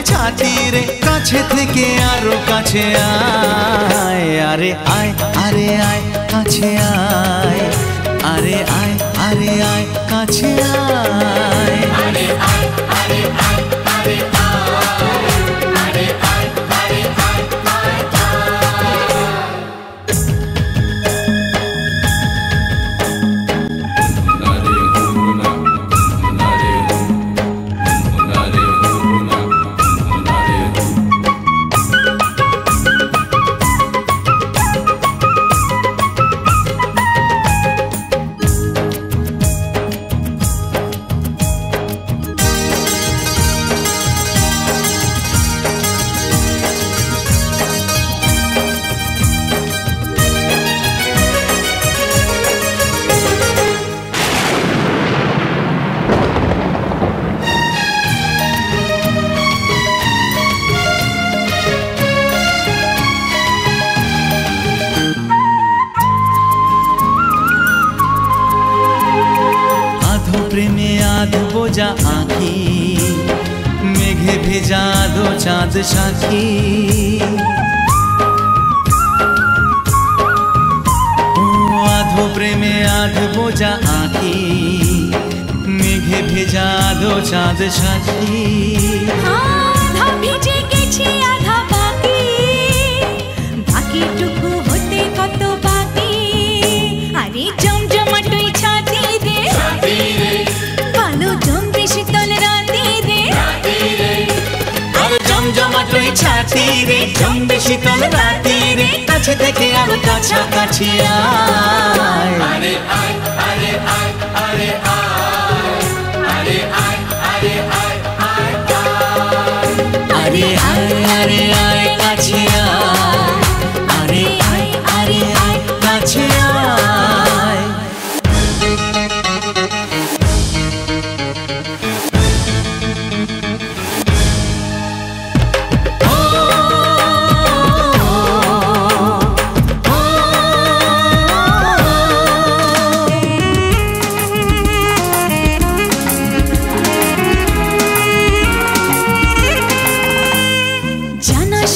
ছাতি রে, কাছে থেকে আরো কাছে আয়। আরে আয়, আরে আয়, কাছে আয়। আরে আয়, আরে আয়, কাছে আয়। আরে আয়, আরে আয়, আরে আয়। আরে আয়, আরে আয়, আয় প্রেমে আধ বোঝা আঁখি, মেঘে ভেজা দো চাঁদ সাক্ষী। আধো প্রেমে আধ বোঝা আঁখি, মেঘে ভেজা দো চাঁদ সাক্ষী। আধা ভিজে গেছে আধা বাকি, বাকিটুকু হতে কত বাকি। আরে জমজমাটই ছাতি রে, কালো জমবে শীতল রাতে রে। আরে জমজমাটই ছাতি রে, জমবে শীতল রাতে রে, কাছে থেকে আরো কাছাকাছি আয়। আরে আয়, আরে আয়, আরে আয়। আরে আয়, আরে আয়, আয় আরে আয়, আরে আয়, কাছে আয়। আরে আয়, আরে আয়, কাছে আয়।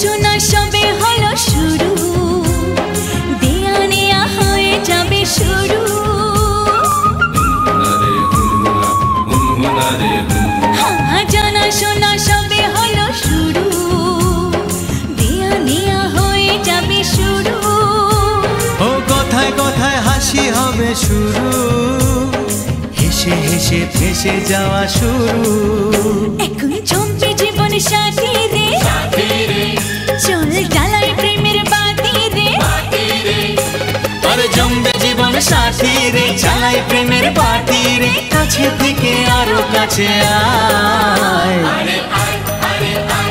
শোনা সবে হলো শুরু, দেয়া নেয়া হয়ে যাবে শুরু। জানা শোনা সবে হলো শুরু, দেয়া নেয়া হয়ে যাবে শুরু। ও কথায় কথায় হাসি হবে শুরু, হেসে হেসে ভেসে যাওয়া শুরু। এখন জমবে জীবন সাথী রে, চল জ্বালাই প্রেমের বাতি রে। আরে জমবে জীবন সাথী রে, জ্বালাই প্রেমের বাতি রে, কাছে থেকে আরো কাছে আয়। আরে আয়, আরে আয়।